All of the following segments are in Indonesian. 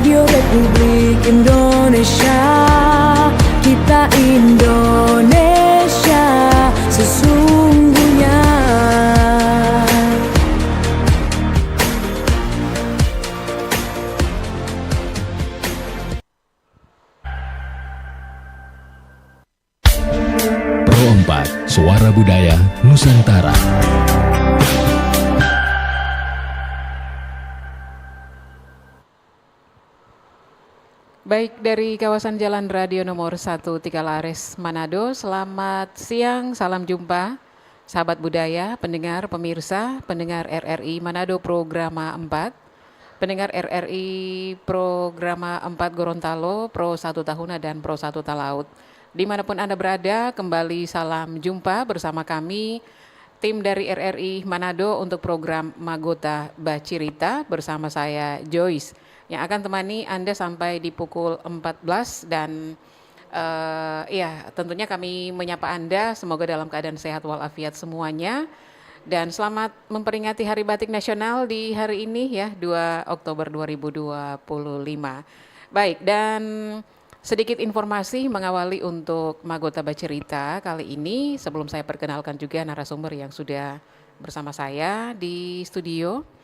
Radio Republik Indonesia, kita Indonesia sesungguhnya. Pro 4, Suara Budaya Nusantara. Baik, dari kawasan Jalan Radio nomor 1 Tikalares, Manado, selamat siang, salam jumpa, sahabat budaya, pendengar, pemirsa, pendengar RRI Manado Programa 4, pendengar RRI Programa 4 Gorontalo, Pro 1 Tahuna dan Pro 1 Talaut. Dimanapun Anda berada, kembali salam jumpa bersama kami, tim dari RRI Manado untuk program Magota Bacirita bersama saya Joyce, yang akan temani Anda sampai di pukul 14 dan tentunya kami menyapa Anda semoga dalam keadaan sehat walafiat semuanya dan selamat memperingati Hari Batik Nasional di hari ini ya 2 Oktober 2025. Baik, dan sedikit informasi mengawali untuk Magota Bacirita kali ini sebelum saya perkenalkan juga narasumber yang sudah bersama saya di studio.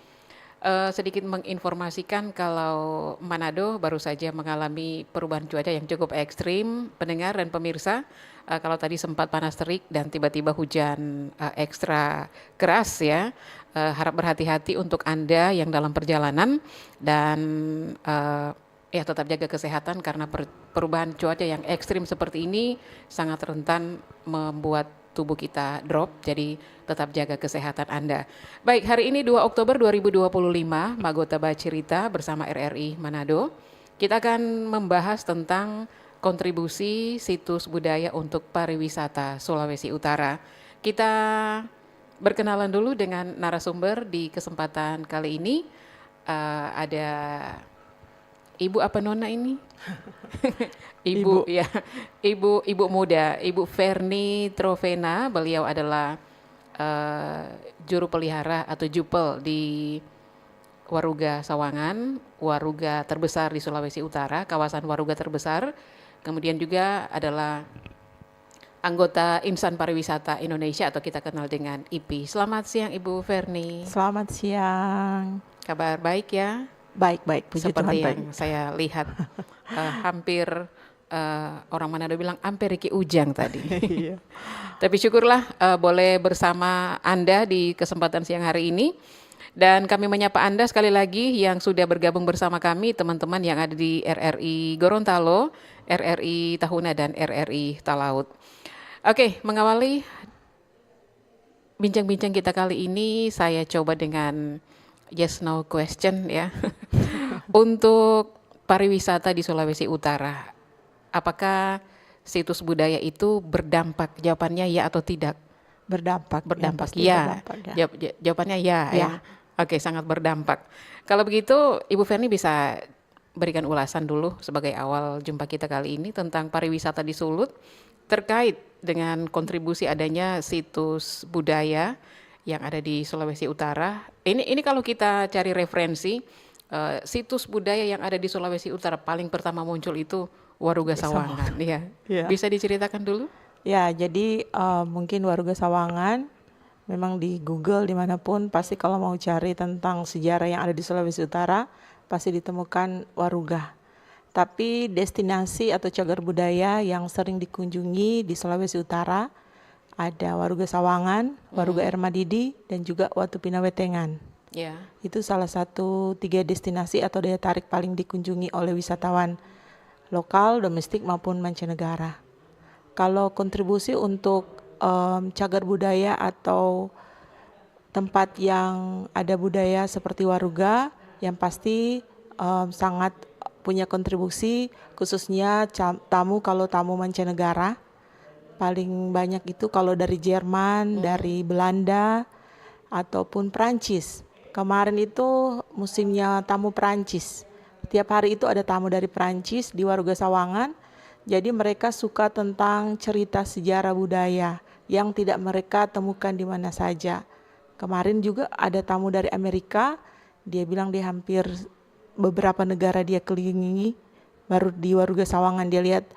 Sedikit menginformasikan kalau Manado baru saja mengalami perubahan cuaca yang cukup ekstrim, pendengar dan pemirsa. Kalau tadi sempat panas terik dan tiba-tiba hujan ekstra keras ya, harap berhati-hati untuk Anda yang dalam perjalanan dan tetap jaga kesehatan karena perubahan cuaca yang ekstrim seperti ini sangat rentan membuat tubuh kita drop, jadi tetap jaga kesehatan Anda. Baik, hari ini 2 Oktober 2025, Magota Bacirita bersama RRI Manado. Kita akan membahas tentang kontribusi situs budaya untuk pariwisata Sulawesi Utara. Kita berkenalan dulu dengan narasumber di kesempatan kali ini. Ada Ibu apa Nona ini? Ibu ya, ibu muda, Ibu Ferni Trovena. Beliau adalah juru pelihara atau jupel di Waruga Sawangan, Waruga terbesar di Sulawesi Utara, kawasan Waruga terbesar. Kemudian juga adalah anggota Insan Pariwisata Indonesia atau kita kenal dengan IPI. Selamat siang Ibu Ferni. Selamat siang. Kabar baik ya? Baik, puji seperti Tuhan, yang baik. Saya lihat hampir orang Manado bilang hampir Riki Ujang tadi. Iya. Tapi syukurlah boleh bersama Anda di kesempatan siang hari ini. Dan kami menyapa Anda sekali lagi yang sudah bergabung bersama kami, teman-teman yang ada di RRI Gorontalo, RRI Tahuna dan RRI Talaut. Oke, mengawali bincang-bincang kita kali ini, saya coba dengan yes no question ya. Untuk pariwisata di Sulawesi Utara, apakah situs budaya itu berdampak? Jawabannya ya atau tidak? Berdampak Ya. ya. Jawabannya ya. Oke, sangat berdampak. Kalau begitu Ibu Ferni bisa berikan ulasan dulu sebagai awal jumpa kita kali ini tentang pariwisata di Sulut terkait dengan kontribusi adanya situs budaya yang ada di Sulawesi Utara. Ini kalau kita cari referensi, situs budaya yang ada di Sulawesi Utara paling pertama muncul itu Waruga Sawangan. Ya. Bisa diceritakan dulu? Ya, jadi mungkin Waruga Sawangan, memang di Google dimanapun pasti kalau mau cari tentang sejarah yang ada di Sulawesi Utara, pasti ditemukan Waruga. Tapi destinasi atau cagar budaya yang sering dikunjungi di Sulawesi Utara, ada Waruga Sawangan, Waruga Ermadidi, dan juga Watu Pinawetengan. Ya. Itu salah satu 3 destinasi atau daya tarik paling dikunjungi oleh wisatawan lokal, domestik maupun mancanegara. Kalau kontribusi untuk cagar budaya atau tempat yang ada budaya seperti Waruga, yang pasti sangat punya kontribusi, khususnya kalau tamu mancanegara. Paling banyak itu kalau dari Jerman, dari Belanda, ataupun Prancis. Kemarin itu musimnya tamu Prancis. Tiap hari itu ada tamu dari Prancis di Waruga Sawangan. Jadi mereka suka tentang cerita sejarah budaya yang tidak mereka temukan di mana saja. Kemarin juga ada tamu dari Amerika, dia bilang dia hampir beberapa negara dia kelilingi, baru di Waruga Sawangan dia lihat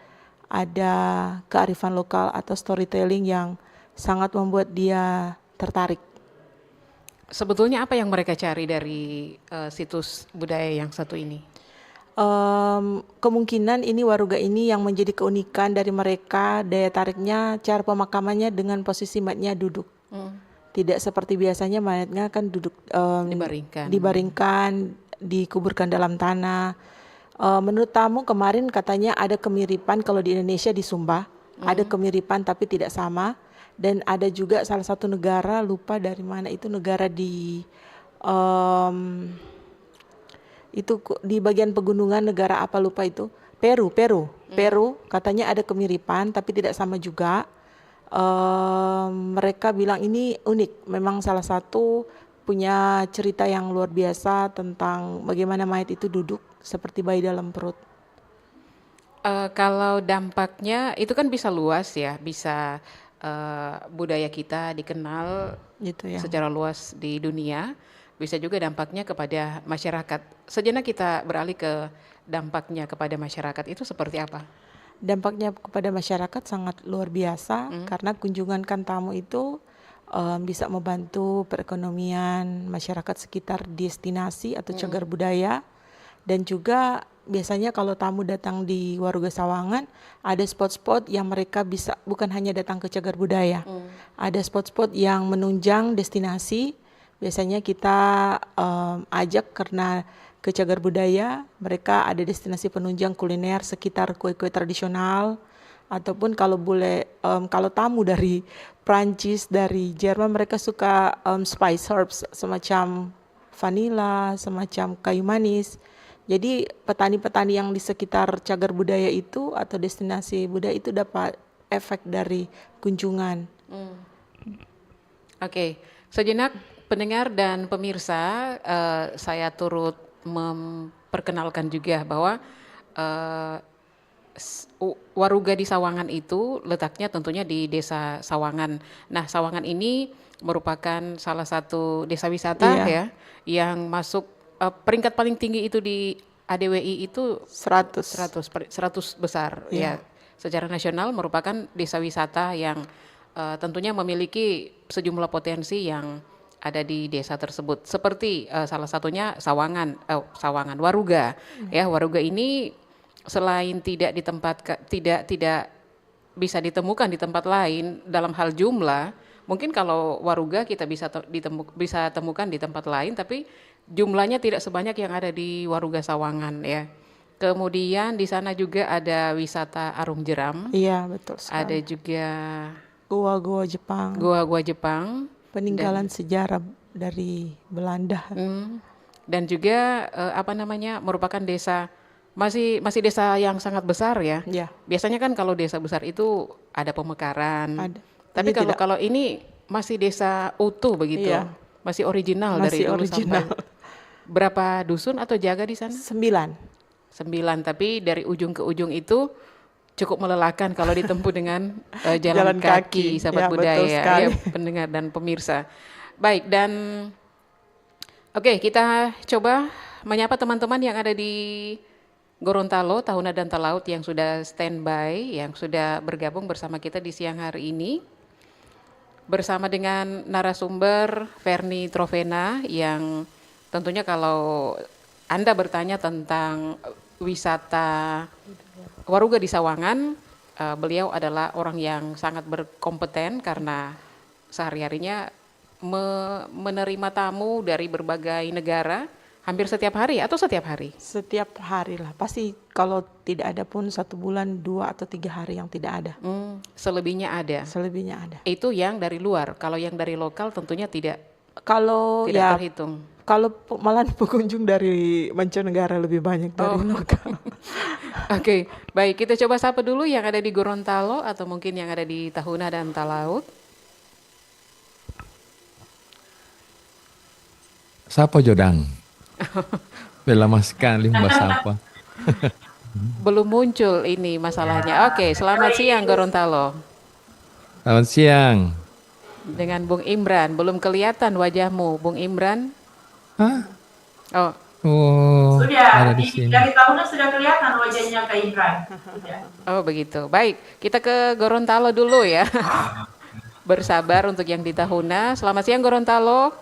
ada kearifan lokal atau storytelling yang sangat membuat dia tertarik. Sebetulnya apa yang mereka cari dari situs budaya yang satu ini? Kemungkinan ini Waruga ini yang menjadi keunikan dari mereka, daya tariknya cara pemakamannya dengan posisi mayatnya duduk. Tidak seperti biasanya mayatnya kan duduk dibaringkan, dikuburkan dalam tanah. Menurut tamu kemarin katanya ada kemiripan kalau di Indonesia di Sumba, ada kemiripan tapi tidak sama. Dan ada juga salah satu negara, lupa dari mana itu negara di di bagian pegunungan, negara apa lupa itu, Peru katanya ada kemiripan tapi tidak sama juga. Mereka bilang ini unik, memang salah satu punya cerita yang luar biasa tentang bagaimana mayat itu duduk seperti bayi dalam perut. Kalau dampaknya itu kan bisa luas ya, bisa budaya kita dikenal Gitu ya. secara luas di dunia, bisa juga dampaknya kepada masyarakat. Sejenak kita beralih ke dampaknya kepada masyarakat itu seperti apa? Dampaknya kepada masyarakat sangat luar biasa karena kunjungan kan tamu itu bisa membantu perekonomian masyarakat sekitar destinasi atau cagar budaya. Dan juga biasanya kalau tamu datang di Waruga Sawangan ada spot-spot yang mereka bisa bukan hanya datang ke cagar budaya. Ada spot-spot yang menunjang destinasi. Biasanya kita ajak karena ke cagar budaya, mereka ada destinasi penunjang kuliner sekitar kue-kue tradisional, ataupun kalau boleh kalau tamu dari Prancis, dari Jerman, mereka suka spice herbs semacam vanila, semacam kayu manis. Jadi petani-petani yang di sekitar cagar budaya itu atau destinasi budaya itu dapat efek dari kunjungan. Oke, sejenak pendengar dan pemirsa, saya turut memperkenalkan juga bahwa Waruga di Sawangan itu letaknya tentunya di Desa Sawangan. Nah, Sawangan ini merupakan salah satu desa wisata ya yang masuk peringkat paling tinggi itu di ADWI itu 100 besar ya. Secara nasional merupakan desa wisata yang tentunya memiliki sejumlah potensi yang ada di desa tersebut. Seperti salah satunya Sawangan Waruga. Ya, Waruga ini selain tidak bisa ditemukan di tempat lain dalam hal jumlah, mungkin kalau Waruga kita bisa temukan di tempat lain, tapi jumlahnya tidak sebanyak yang ada di Waruga Sawangan ya. Kemudian di sana juga ada wisata Arum Jeram. Iya, betul sekali. Ada juga Gua-gua Jepang. gua-gua Jepang. Peninggalan sejarah dari Belanda. Dan juga merupakan desa masih desa yang sangat besar ya. Ya. Biasanya kan kalau desa besar itu ada pemekaran. Ada. Tapi Ini kalau ini masih desa utuh begitu. Iya. Masih original dari Masih dulu original. sampai. Berapa dusun atau jaga di sana? 9. 9, tapi dari ujung ke ujung itu cukup melelahkan kalau ditempuh dengan jalan kaki, sahabat Ya, betul budaya, sekali. ya, pendengar dan pemirsa. Baik, dan oke, kita coba menyapa teman-teman yang ada di Gorontalo, Tahuna dan Talaut yang sudah standby, yang sudah bergabung bersama kita di siang hari ini. Bersama dengan narasumber Ferni Trovena yang tentunya kalau Anda bertanya tentang wisata Waruga di Sawangan, beliau adalah orang yang sangat berkompeten karena sehari-harinya menerima tamu dari berbagai negara hampir setiap hari atau setiap hari? Setiap hari lah. Pasti kalau tidak ada pun 1 bulan 2 atau 3 hari yang tidak ada. Selebihnya ada. Selebihnya ada. Itu yang dari luar. Kalau yang dari lokal tentunya tidak Kalau ya terhitung. kalau malah pengunjung dari mancanegara lebih banyak dari lokal. Oke, baik, kita coba sapa dulu yang ada di Gorontalo atau mungkin yang ada di Tahuna dan Talaut. Sapa Jodang? Lama sekali Mbak Sapa. Belum muncul ini masalahnya. Oke, selamat siang Gorontalo. Selamat siang. Dengan Bung Imran, belum kelihatan wajahmu Bung Imran. Hah? Oh, Oh, ada Sudah, di sini. dari tahunnya sudah kelihatan wajahnya Kak Imran. Sudah. Oh begitu. Baik, kita ke Gorontalo dulu ya. Bersabar untuk yang di Tahuna. Selamat siang Gorontalo.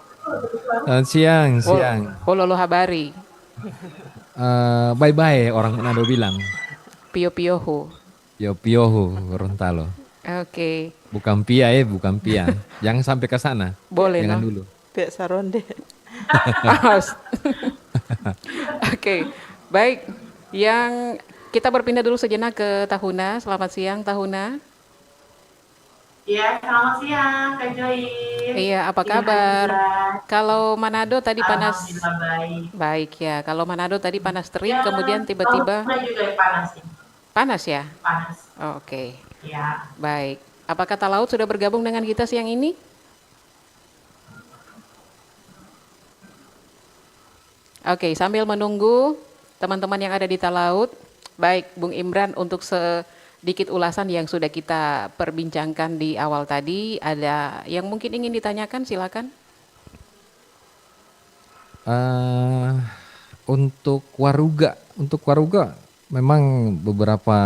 Selamat siang, Pol siang. Pololo Habari. Bye-bye orang Manado bilang. Pio Piohu. Pio-piohu Gorontalo. Oke, Bukan bukan pia. Jangan sampai ke sana. boleh Jangan no. dulu. Pihak Saronde. Oke, baik. Yang kita berpindah dulu sejenak ke Tahuna. Selamat siang Tahuna. Ya, selamat siang Kak Joy. Iya, apa Gimana kabar? juga? Kalau Manado tadi panas, Alhamdulillah baik. baik ya. Kalau Manado tadi panas terik, Ya, kemudian tiba-tiba tahunnya juga panas ya. panas ya. Panas. Oke, Ya. baik. Apa kata laut sudah bergabung dengan kita siang ini? Oke, sambil menunggu teman-teman yang ada di Talaut, baik Bung Imran untuk sedikit ulasan yang sudah kita perbincangkan di awal tadi, ada yang mungkin ingin ditanyakan, silakan. Eh, untuk Waruga memang beberapa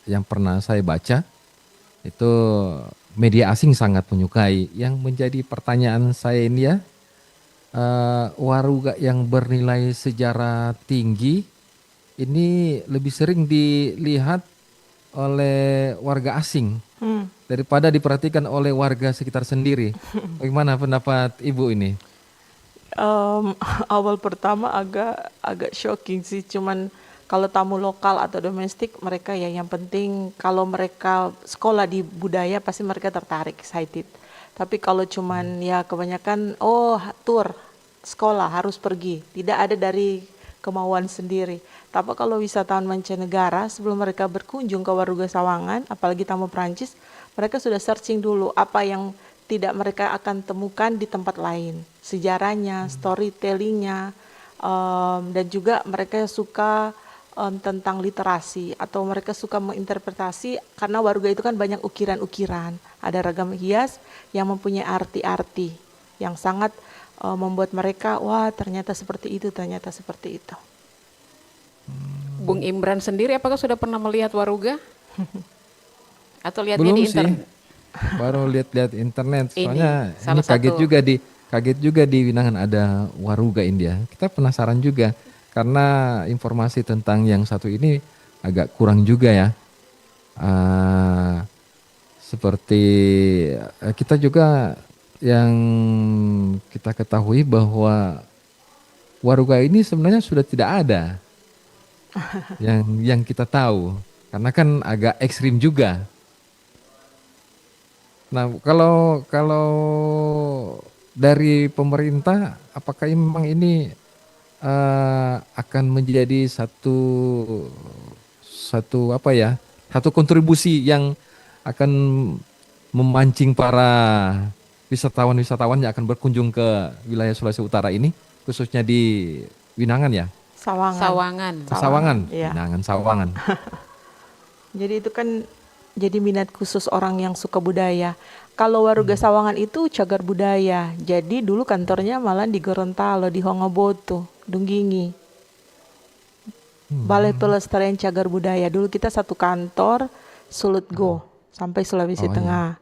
yang pernah saya baca itu media asing sangat menyukai. Yang menjadi pertanyaan saya ini ya, Waruga yang bernilai sejarah tinggi ini lebih sering dilihat oleh warga asing daripada diperhatikan oleh warga sekitar sendiri. Bagaimana pendapat Ibu ini? Awal pertama agak shocking sih, cuman kalau tamu lokal atau domestik mereka ya yang penting kalau mereka sekolah di budaya pasti mereka tertarik, excited. Tapi kalau cuman ya kebanyakan tour sekolah harus pergi, tidak ada dari kemauan sendiri. Tapi kalau wisatawan mancanegara sebelum mereka berkunjung ke Waruga Sawangan, apalagi tamu Prancis, mereka sudah searching dulu apa yang tidak mereka akan temukan di tempat lain, sejarahnya, storytellingnya, dan juga mereka suka tentang literasi atau mereka suka menginterpretasi karena Waruga itu kan banyak ukiran-ukiran, ada ragam hias yang mempunyai arti-arti yang sangat membuat mereka wah ternyata seperti itu, ternyata seperti itu. Bung Imran sendiri apakah sudah pernah melihat Waruga? Atau lihatnya Belum di sih, internet? baru lihat-lihat internet. Ini Soalnya salah ini kaget satu. juga di Winangan ada Waruga India. Kita penasaran juga karena informasi tentang yang satu ini agak kurang juga ya. Seperti kita juga yang kita ketahui bahwa Waruga ini sebenarnya sudah tidak ada yang kita tahu karena kan agak ekstrim juga. Nah, kalau dari pemerintah, apakah memang ini akan menjadi satu kontribusi yang akan memancing para wisatawan yang akan berkunjung ke wilayah Sulawesi Utara ini, khususnya di Winangan ya, Sawangan. Sawangan, Iya. Winangan, Sawangan. Jadi itu kan jadi minat khusus orang yang suka budaya. Kalau Waruga Sawangan itu cagar budaya. Jadi dulu kantornya malah di Gorontalo, di Hongoboto, Dunggingi. Balai Pelestarian Cagar Budaya. Dulu kita satu kantor Sulutgo sampai Sulawesi Tengah.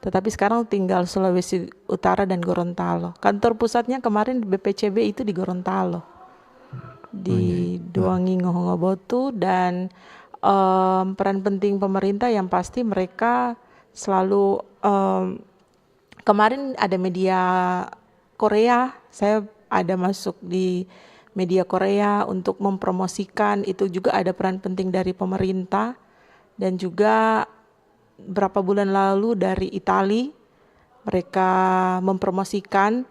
Tetapi sekarang tinggal Sulawesi Utara dan Gorontalo. Kantor pusatnya kemarin BPCB itu di Gorontalo. Di Duangingo Hongoboto dan peran penting pemerintah yang pasti mereka selalu kemarin ada media Korea, saya ada masuk di media Korea untuk mempromosikan, itu juga ada peran penting dari pemerintah dan juga berapa bulan lalu dari Itali mereka mempromosikan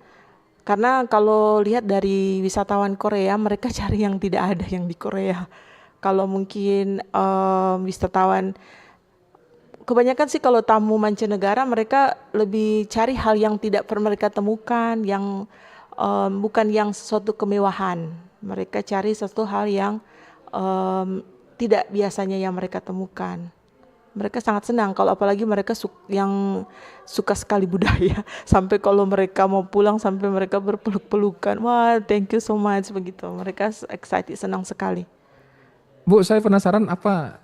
karena kalau lihat dari wisatawan Korea mereka cari yang tidak ada yang di Korea. Kalau mungkin wisatawan kebanyakan sih kalau tamu mancanegara mereka lebih cari hal yang tidak pernah mereka temukan, yang bukan yang sesuatu kemewahan. Mereka cari sesuatu hal yang tidak biasanya yang mereka temukan. Mereka sangat senang kalau apalagi mereka yang suka sekali budaya. Sampai kalau mereka mau pulang sampai mereka berpeluk-pelukan. Wah, thank you so much begitu. Mereka excited, senang sekali. Bu, saya penasaran apa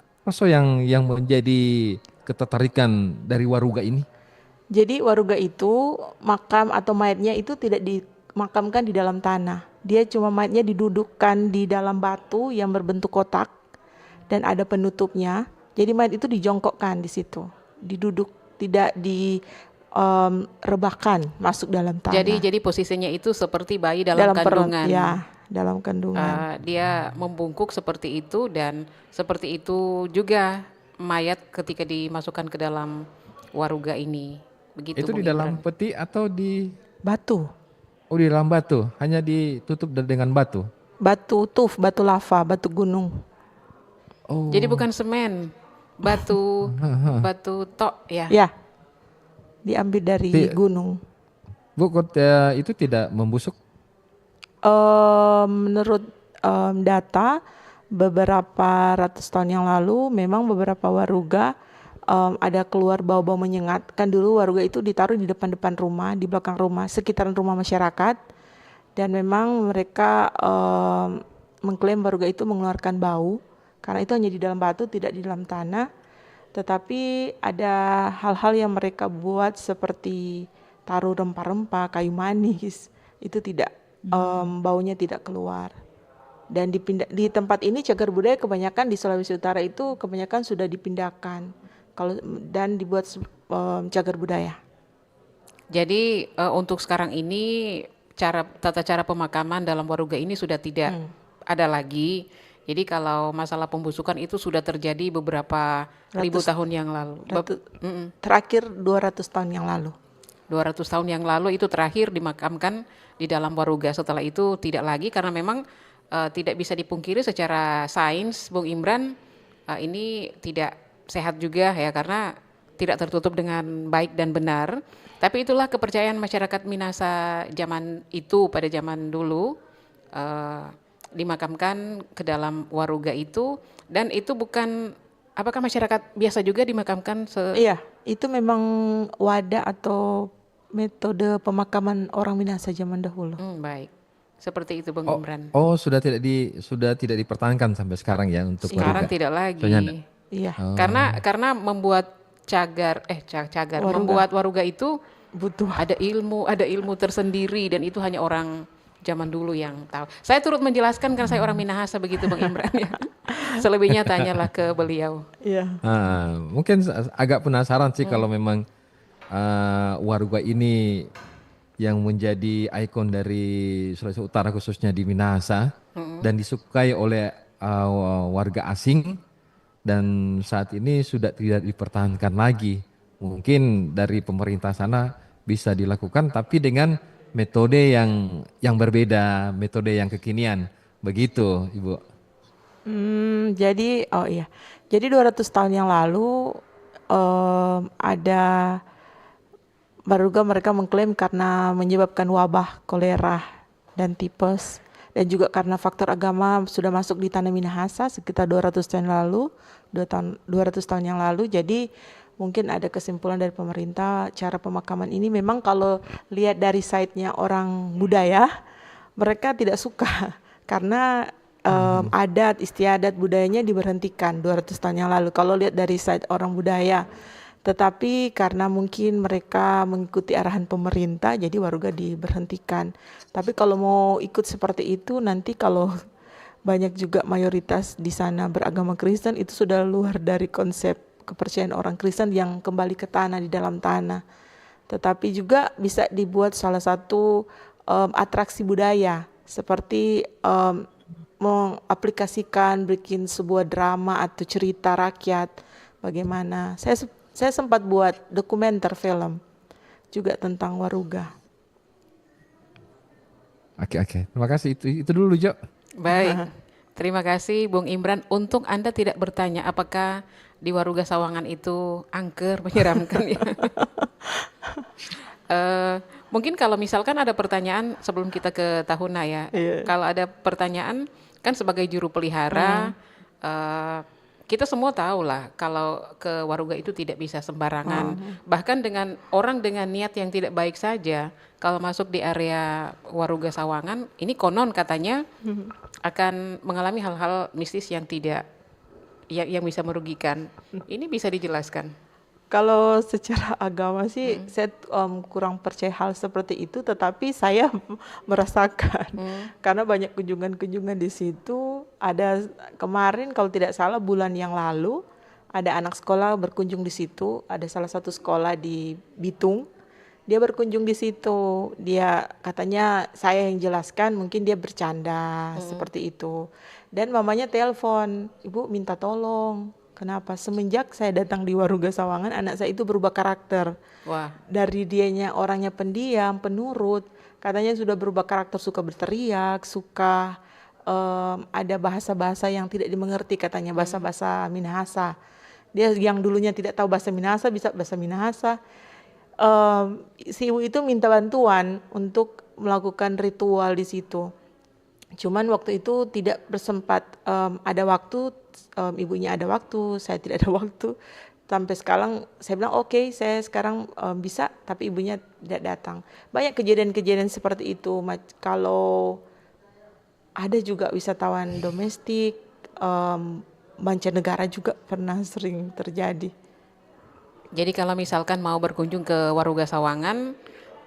yang menjadi ketertarikan dari Waruga ini? Jadi Waruga itu makam atau mayatnya itu tidak dimakamkan di dalam tanah. Dia cuma mayatnya didudukkan di dalam batu yang berbentuk kotak dan ada penutupnya. Jadi mayat itu dijongkokkan di situ, diduduk, tidak direbahkan masuk dalam tanah. Jadi posisinya itu seperti bayi dalam kandungan. Ya, dalam kandungan. Dia membungkuk seperti itu dan seperti itu juga mayat ketika dimasukkan ke dalam Waruga ini. Begitu. Itu di Bung dalam Imran. peti atau di Batu, oh di dalam batu, hanya ditutup dengan batu. batu tuf, batu lava, batu gunung. Oh. Jadi bukan semen, batu tok ya. Ya, diambil dari gunung. Bu, itu tidak membusuk? Menurut data beberapa ratus tahun yang lalu memang beberapa Waruga ada keluar bau-bau menyengat. Kan dulu Waruga itu ditaruh di depan-depan rumah, di belakang rumah, sekitaran rumah masyarakat. Dan memang mereka mengklaim Waruga itu mengeluarkan bau karena itu hanya di dalam batu, tidak di dalam tanah. Tetapi ada hal-hal yang mereka buat seperti taruh rempah-rempah, kayu manis, itu tidak baunya tidak keluar. Dan di tempat ini cagar budaya kebanyakan di Sulawesi Utara itu kebanyakan sudah dipindahkan dan dibuat cagar budaya. Jadi untuk sekarang ini tata cara pemakaman dalam Waruga ini sudah tidak ada lagi. Jadi kalau masalah pembusukan itu sudah terjadi beberapa ribu tahun yang lalu. Terakhir 200 tahun yang lalu. 200 tahun yang lalu itu terakhir dimakamkan di dalam Waruga. Setelah itu tidak lagi karena memang tidak bisa dipungkiri secara sains, Bung Imran, ini tidak sehat juga ya karena tidak tertutup dengan baik dan benar. Tapi itulah kepercayaan masyarakat Minahasa zaman itu, pada zaman dulu dimakamkan ke dalam Waruga itu. Dan itu bukan, apakah masyarakat biasa juga dimakamkan? Iya, itu memang wadah atau metode pemakaman orang Minahasa zaman dahulu. Baik, seperti itu Bung Imran. Oh, sudah tidak dipertahankan sampai sekarang ya untuk Sekarang Waruga. tidak lagi. Iya. Karena membuat membuat Waruga itu Butuh ada ilmu tersendiri dan itu hanya orang zaman dulu yang tahu. Saya turut menjelaskan karena saya orang Minahasa begitu Bang Imran ya. Selebihnya tanyalah ke beliau. Iya. Mungkin agak penasaran sih kalau memang Waruga ini yang menjadi ikon dari Sulawesi Utara khususnya di Minahasa dan disukai oleh warga asing dan saat ini sudah tidak dipertahankan lagi. Mungkin dari pemerintah sana bisa dilakukan tapi dengan metode yang berbeda, metode yang kekinian. Begitu, Ibu. Jadi 200 tahun yang lalu ada Waruga mereka mengklaim karena menyebabkan wabah kolera dan tipes dan juga karena faktor agama sudah masuk di tanah Minahasa sekitar 200 tahun yang lalu. Jadi mungkin ada kesimpulan dari pemerintah cara pemakaman ini memang kalau lihat dari side-nya orang budaya mereka tidak suka karena adat istiadat budayanya diberhentikan 200 tahun yang lalu kalau lihat dari side orang budaya. Tetapi karena mungkin mereka mengikuti arahan pemerintah jadi Waruga diberhentikan. Tapi kalau mau ikut seperti itu nanti kalau banyak juga mayoritas di sana beragama Kristen itu sudah luar dari konsep kepercayaan orang Kristen yang kembali ke tanah di dalam tanah. Tetapi juga bisa dibuat salah satu atraksi budaya seperti mengaplikasikan bikin sebuah drama atau cerita rakyat bagaimana. Saya sempat buat dokumenter film juga tentang Waruga. Oke. Terima kasih. Itu dulu, Jo. Baik. Terima kasih Bung Imran. Untung Anda tidak bertanya apakah di Waruga Sawangan itu angker menyeramkan ya. Mungkin kalau misalkan ada pertanyaan sebelum kita ke Tahuna ya. Kalau ada pertanyaan kan sebagai juru pelihara kita semua tahu lah kalau ke Waruga itu tidak bisa sembarangan. Bahkan dengan orang dengan niat yang tidak baik saja, kalau masuk di area Waruga Sawangan, ini konon katanya akan mengalami hal-hal mistis yang tidak yang bisa merugikan. Ini bisa dijelaskan. Kalau secara agama sih saya kurang percaya hal seperti itu, tetapi saya merasakan karena banyak kunjungan-kunjungan di situ. Ada kemarin kalau tidak salah bulan yang lalu ada anak sekolah berkunjung di situ. Ada salah satu sekolah di Bitung, dia berkunjung di situ. Dia katanya saya yang jelaskan, mungkin dia bercanda seperti itu. Dan mamanya telepon, ibu minta tolong. Kenapa? Semenjak saya datang di Waruga Sawangan, anak saya itu berubah karakter. Wah, Dari dianya orangnya pendiam, penurut, katanya sudah berubah karakter, suka berteriak, suka ada bahasa-bahasa yang tidak dimengerti, katanya bahasa-bahasa Minahasa. Dia yang dulunya tidak tahu bahasa Minahasa bisa bahasa Minahasa. Si ibu itu minta bantuan untuk melakukan ritual di situ. Cuman waktu itu tidak bersempat, ada waktu, ibunya ada waktu, saya tidak ada waktu. Sampai sekarang saya bilang oke, saya sekarang bisa, tapi ibunya tidak datang. Banyak kejadian-kejadian seperti itu. Kalau ada juga wisatawan domestik, mancanegara juga pernah sering terjadi. jadi kalau misalkan mau berkunjung ke Waruga Sawangan,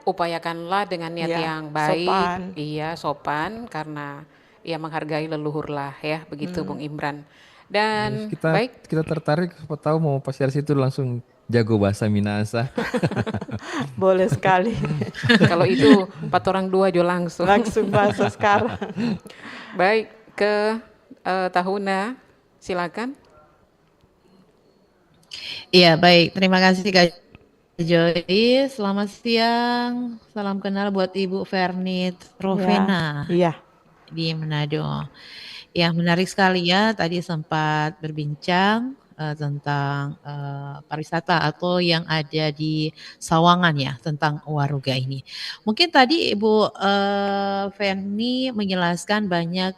upayakanlah dengan niat Ya, yang baik, sopan. iya sopan karena ya menghargai leluhur lah ya, begitu Bung Imran. Dan Kita baik, kita tertarik, siapa tahu mau pas dari situ langsung jago bahasa Minahasa. Boleh sekali. kalau itu 4 orang 2 jo langsung. Langsung bahasa sekarang. Baik, ke Tahuna, silakan. Iya, baik. Terima kasih Kak Joy. Selamat siang. Salam kenal buat Ibu Fernit Rovena Iya. di Manado. Ya, menarik sekali ya. Tadi sempat berbincang tentang pariwisata atau yang ada di Sawangan ya, tentang Waruga ini. Mungkin tadi Ibu Ferni menjelaskan banyak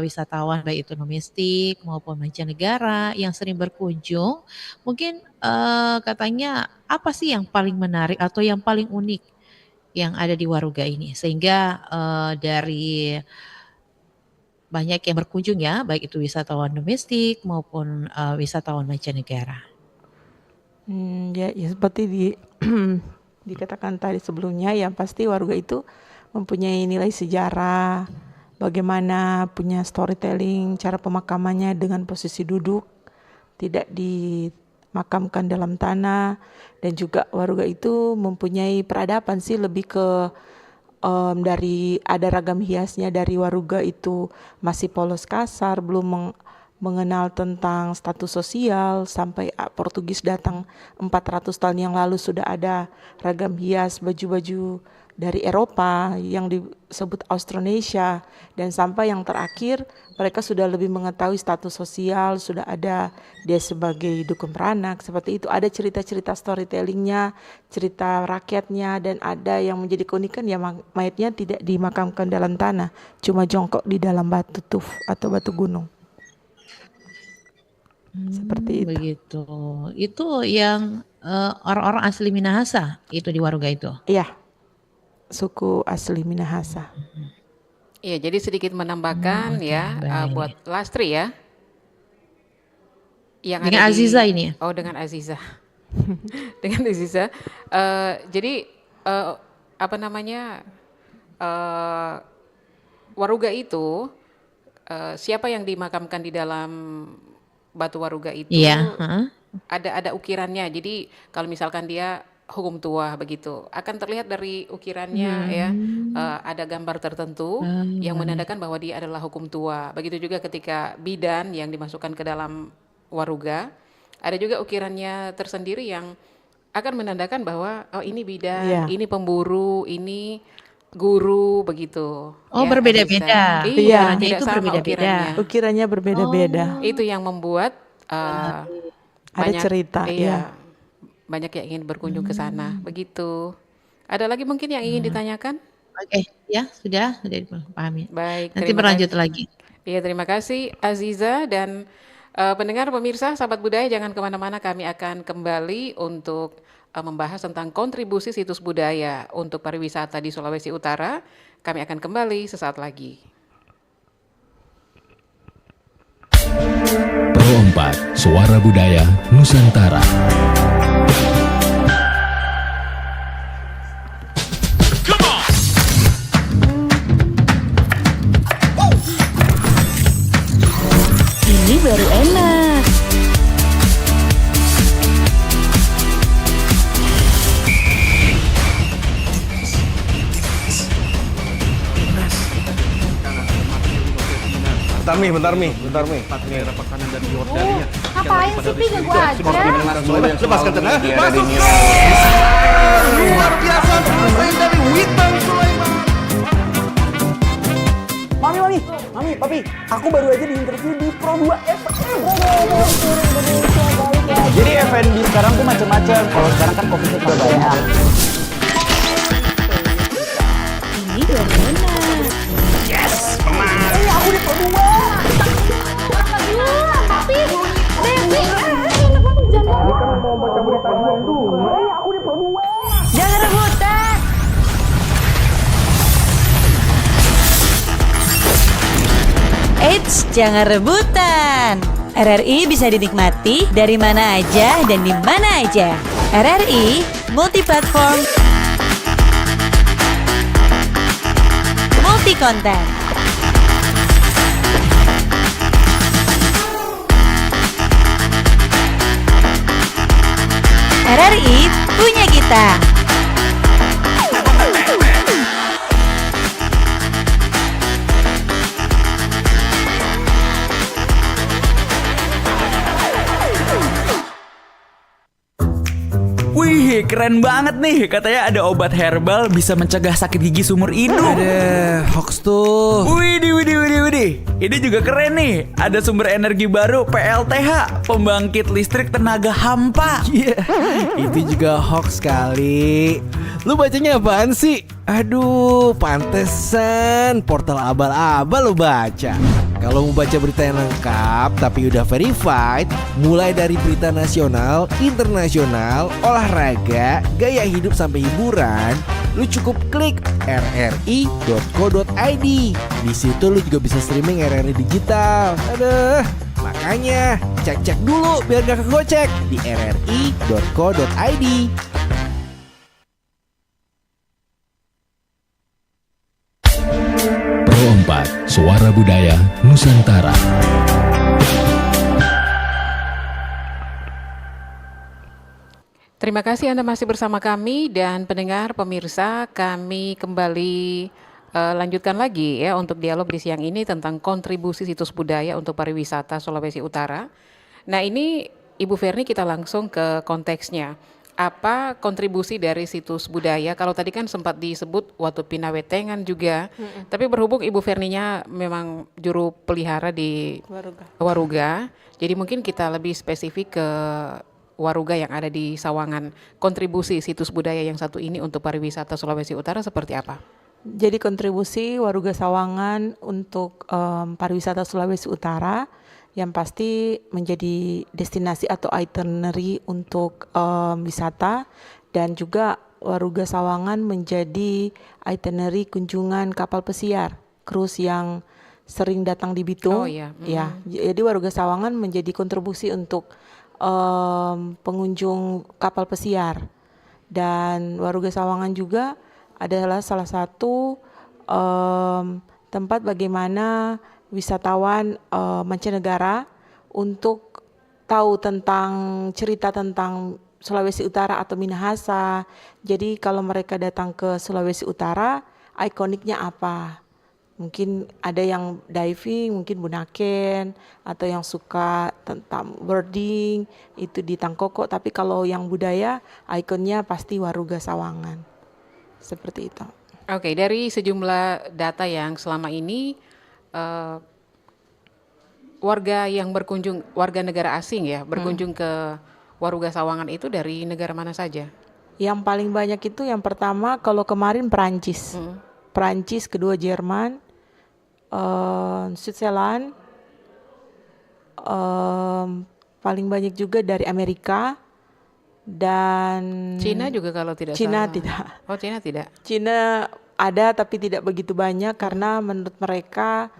wisatawan baik itu domestik maupun mancanegara yang sering berkunjung. Mungkin katanya apa sih yang paling menarik atau yang paling unik yang ada di Waruga ini sehingga dari banyak yang berkunjung ya, baik itu wisatawan domestik maupun wisatawan mancanegara. Ya seperti dikatakan tadi sebelumnya, yang pasti Waruga itu mempunyai nilai sejarah, bagaimana punya storytelling, cara pemakamannya dengan posisi duduk, tidak dimakamkan dalam tanah, dan juga Waruga itu mempunyai peradaban sih, lebih ke dari ada ragam hiasnya. Dari Waruga itu masih polos kasar, belum mengenal tentang status sosial, sampai Portugis datang 400 tahun yang lalu sudah ada ragam hias baju-baju dari Eropa yang disebut Austronesia, dan sampai yang terakhir mereka sudah lebih mengetahui status sosial, sudah ada dia sebagai dukun beranak, seperti itu. Ada cerita-cerita storytellingnya, cerita rakyatnya, dan ada yang menjadi keunikan ya mayatnya tidak dimakamkan dalam tanah, cuma jongkok di dalam batu tuf atau batu gunung. Seperti itu. Begitu. Itu yang orang-orang asli Minahasa itu di Waruga itu. Iya, suku asli Minahasa. Iya, jadi sedikit menambahkan Oke, ya baik. buat Lastri ya. Yang Dengan ada Aziza ini. Oh, dengan Aziza. Dengan Aziza. Jadi apa namanya? Waruga itu siapa yang dimakamkan di dalam batu Waruga itu Iya, heeh. ada ukirannya. Jadi kalau misalkan dia hukum tua begitu, akan terlihat dari ukirannya ya, ada gambar tertentu yang menandakan bahwa dia adalah hukum tua. Begitu juga ketika bidan yang dimasukkan ke dalam Waruga, ada juga ukirannya tersendiri yang akan menandakan bahwa oh ini bidan, Iya. ini pemburu, ini guru begitu. Oh, ya, berbeda-beda. Aziza. Iya. Iya, Ukirannya tidak itu sama berbeda-beda. ukirannya. Ukirannya berbeda-beda. Itu yang membuat Ada banyak cerita, iya, banyak yang ingin berkunjung ke sana. Begitu. Ada lagi mungkin yang ingin ditanyakan? Oke, ya sudah dipahami. Baik, Nanti terima berlanjut kasih. lagi. Iya, terima kasih Aziza, dan Pendengar, pemirsa, sahabat budaya, jangan kemana-mana. Kami akan kembali untuk membahas tentang kontribusi situs budaya untuk pariwisata di Sulawesi Utara. Kami akan kembali sesaat lagi. Pro 4, Suara Budaya Nusantara. Ini baru enak. Bentar Mi. Ngapain sih Pi ke gua aja? Lepaskan tenang. Masuk. Luar biasa selesai dari Witan Sulaiman. Mami, Papi, aku baru aja diinterview di Pro 2 FM. Jadi F&B sekarang tuh macam-macam. Kalau sekarang kan Coffee udah banyak. Ini baru enak. Aku di Pro 2. Papi, Devi, Aku di Pro 2. Jangan rebutan. Eits, jangan rebutan. RRI bisa dinikmati dari mana aja dan di mana aja. RRI multiplatform, multi konten. RRI punya kita. Wih, keren banget nih. Katanya ada obat herbal bisa mencegah sakit gigi seumur hidup. Ada hoax tuh. Widih. Ini juga keren nih. Ada sumber energi baru PLTH, pembangkit listrik tenaga hampa. Iya, itu juga hoax kali. Lu bacanya apaan sih? Aduh, pantesan portal abal-abal lu baca. Kalau mau baca berita yang lengkap tapi udah verified, mulai dari berita nasional, internasional, olahraga, gaya hidup sampai hiburan, lu cukup klik rri.co.id. Di situ lu juga bisa streaming RRI digital. Aduh, makanya cek-cek dulu biar gak kegocek di rri.co.id. Pro 4, Suara Budaya Nusantara. Terima kasih Anda masih bersama kami, dan pendengar, pemirsa, kami kembali lanjutkan lagi ya untuk dialog di siang ini tentang kontribusi situs budaya untuk pariwisata Sulawesi Utara. Nah, ini Ibu Verni, kita langsung ke konteksnya. Apa kontribusi dari situs budaya? Kalau tadi kan sempat disebut waktu Pinawetengan juga, tapi berhubung Ibu Verninya memang juru pelihara di Waruga, jadi mungkin kita lebih spesifik ke Waruga yang ada di Sawangan. Kontribusi situs budaya yang satu ini untuk pariwisata Sulawesi Utara seperti apa? Jadi kontribusi Waruga Sawangan untuk pariwisata Sulawesi Utara yang pasti menjadi destinasi atau itinerary untuk wisata, dan juga Waruga Sawangan menjadi itinerary kunjungan kapal pesiar, cruise yang sering datang di Bitung. Oh iya. Ya, jadi Waruga Sawangan menjadi kontribusi untuk pengunjung kapal pesiar, dan Waruga Sawangan juga adalah salah satu tempat bagaimana wisatawan mancanegara untuk tahu tentang cerita tentang Sulawesi Utara atau Minahasa. Jadi kalau mereka datang ke Sulawesi Utara, ikoniknya apa? Mungkin ada yang diving, mungkin Bunaken, atau yang suka tentang birding, itu di Tangkoko. Tapi kalau yang budaya, ikonnya pasti Waruga Sawangan. Seperti itu. Oke, dari sejumlah data yang selama ini warga yang berkunjung, warga negara asing ya, berkunjung ke Waruga Sawangan itu dari negara mana saja? Yang paling banyak itu yang pertama kalau kemarin Perancis. Perancis, kedua Jerman, Switzerland, paling banyak juga dari Amerika dan Cina juga kalau tidak Cina salah. tidak. Oh, Cina tidak. Cina ada tapi tidak begitu banyak karena menurut mereka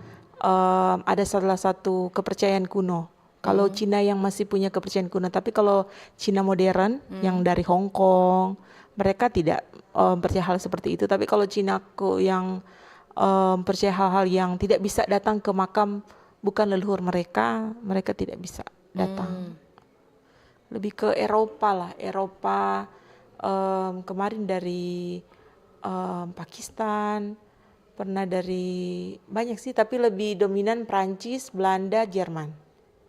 ada salah satu kepercayaan kuno. Kalau Cina yang masih punya kepercayaan kuno, tapi kalau Cina modern yang dari Hong Kong, mereka tidak percaya hal seperti itu. Tapi kalau Cinaku yang percaya hal-hal yang tidak bisa datang ke makam bukan leluhur mereka, mereka tidak bisa datang. Lebih ke Eropa lah, Eropa kemarin dari Pakistan, pernah dari banyak sih, tapi lebih dominan Prancis, Belanda, Jerman,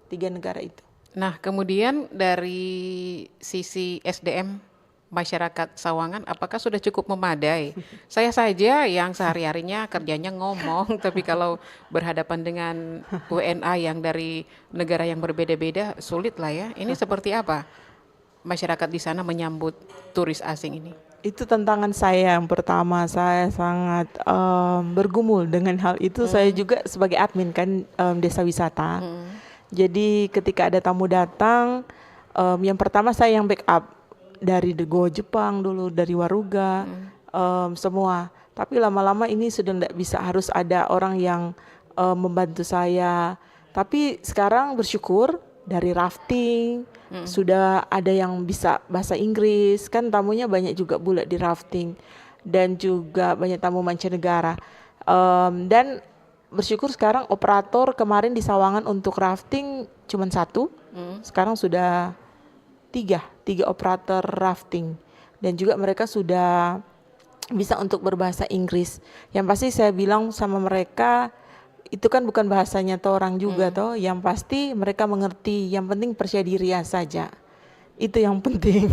3 negara itu. Nah, kemudian dari sisi SDM masyarakat Sawangan, apakah sudah cukup memadai? Saya saja yang sehari-harinya kerjanya ngomong, tapi kalau berhadapan dengan WNA yang dari negara yang berbeda-beda, sulit lah ya. Ini seperti apa masyarakat di sana menyambut turis asing ini? Itu tantangan saya yang pertama, saya sangat bergumul dengan hal itu. Saya juga sebagai admin kan desa wisata. Jadi ketika ada tamu datang, yang pertama saya yang backup dari Go Jepang dulu, dari Waruga, semua. Tapi lama-lama ini sudah tidak bisa, harus ada orang yang membantu saya. Tapi sekarang bersyukur dari rafting, sudah ada yang bisa bahasa Inggris, kan tamunya banyak juga bule di rafting, dan juga banyak tamu mancanegara. Dan bersyukur sekarang operator kemarin di Sawangan untuk rafting cuma 1, sekarang sudah 3 operator rafting, dan juga mereka sudah bisa untuk berbahasa Inggris. Yang pasti saya bilang sama mereka, itu kan bukan bahasanya toh orang juga toh, yang pasti mereka mengerti, yang penting percaya diri saja, itu yang penting.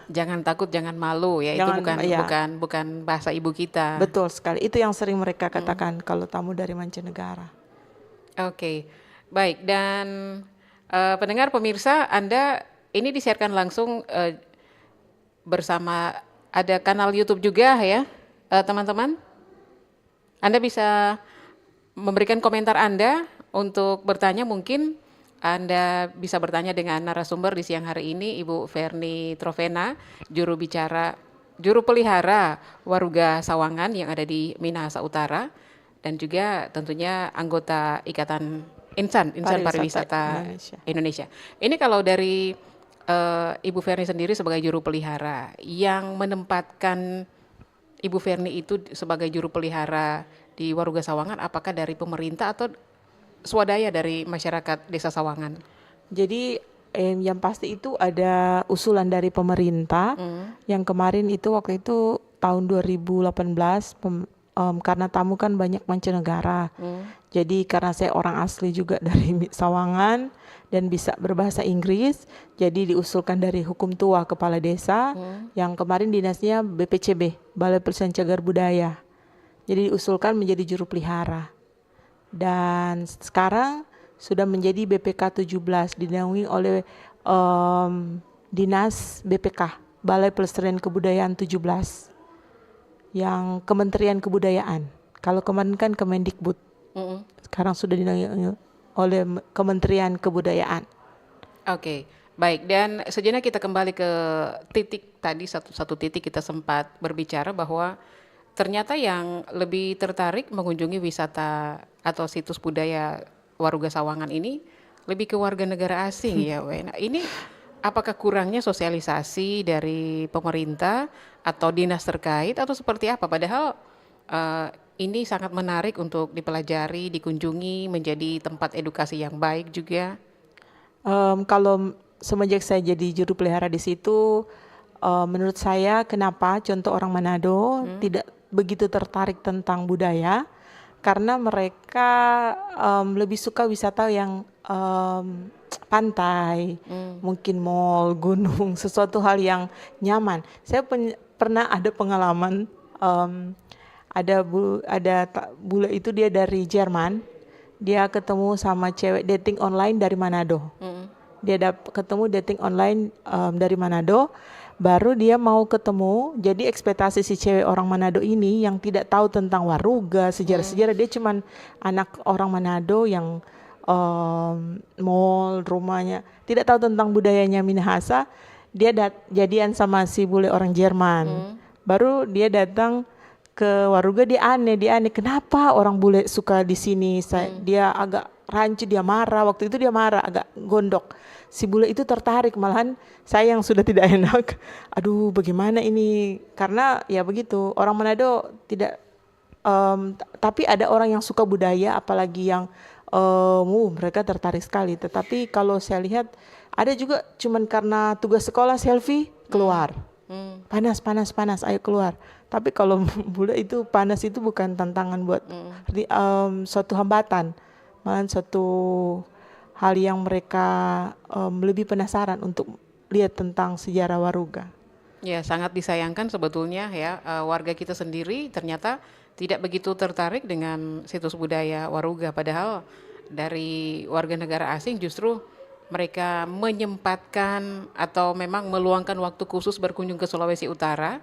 Jangan takut, jangan malu ya. Itu bukan bahasa ibu kita. Betul sekali, itu yang sering mereka katakan kalau tamu dari mancanegara. Oke, baik. Dan pendengar pemirsa, Anda ini disiarkan langsung bersama, ada kanal YouTube juga ya, teman-teman. Anda bisa memberikan komentar Anda untuk bertanya, mungkin Anda bisa bertanya dengan narasumber di siang hari ini, Ibu Verni Trovena, juru pelihara Waruga Sawangan yang ada di Minahasa Utara, dan juga tentunya anggota Ikatan Insan Pariwisata Indonesia. Ini kalau dari Ibu Verni sendiri sebagai juru pelihara, yang menempatkan Ibu Verni itu sebagai juru pelihara di Waruga Sawangan, apakah dari pemerintah atau swadaya dari masyarakat Desa Sawangan? Jadi yang pasti itu ada usulan dari pemerintah, yang kemarin itu waktu itu tahun 2018, karena tamu kan banyak mancanegara. Jadi karena saya orang asli juga dari Sawangan dan bisa berbahasa Inggris, jadi diusulkan dari hukum tua kepala desa, yang kemarin dinasnya BPCB, Balai Pelestarian Cagar Budaya. Jadi diusulkan menjadi juru pelihara. Dan sekarang sudah menjadi BPK 17, dinaungi oleh Dinas BPK, Balai Pelestarian Kebudayaan 17, yang Kementerian Kebudayaan. Kalau kemarin kan Kemendikbud, sekarang sudah dinaungi oleh Kementerian Kebudayaan. Oke, baik. Dan sejenak kita kembali ke titik tadi, satu titik kita sempat berbicara bahwa ternyata yang lebih tertarik mengunjungi wisata atau situs budaya Waruga Sawangan ini lebih ke warga negara asing ya, Wena. Ini apakah kurangnya sosialisasi dari pemerintah atau dinas terkait atau seperti apa? Padahal ini sangat menarik untuk dipelajari, dikunjungi, menjadi tempat edukasi yang baik juga. Kalau semenjak saya jadi juru pelihara di situ, menurut saya kenapa contoh orang Manado tidak begitu tertarik tentang budaya, karena mereka lebih suka wisata yang pantai, mungkin mall, gunung, sesuatu hal yang nyaman. Saya pernah ada pengalaman, ada bule itu, dia dari Jerman, dia ketemu sama cewek dating online dari Manado. Dia ketemu dating online dari Manado, baru dia mau ketemu. Jadi ekspektasi si cewek orang Manado ini yang tidak tahu tentang Waruga, sejarah-sejarah, dia cuman anak orang Manado yang mall, rumahnya, tidak tahu tentang budayanya Minahasa. Dia jadian sama si bule orang Jerman. Baru dia datang ke Waruga, dia aneh, kenapa orang bule suka di sini? Dia agak rancu, dia marah. Waktu itu dia marah, agak gondok. Si bule itu tertarik, malahan saya yang sudah tidak enak. Aduh, bagaimana ini? Karena ya begitu, orang Manado tidak. Tapi ada orang yang suka budaya, apalagi yang mereka tertarik sekali. Tetapi kalau saya lihat ada juga cuman karena tugas sekolah selfie keluar. Panas, ayo keluar. Tapi kalau bule itu panas itu bukan tantangan buat suatu hambatan, malah suatu hal yang mereka lebih penasaran untuk lihat tentang sejarah Waruga. Ya, sangat disayangkan sebetulnya ya, warga kita sendiri ternyata tidak begitu tertarik dengan situs budaya Waruga, padahal dari warga negara asing justru mereka menyempatkan atau memang meluangkan waktu khusus berkunjung ke Sulawesi Utara,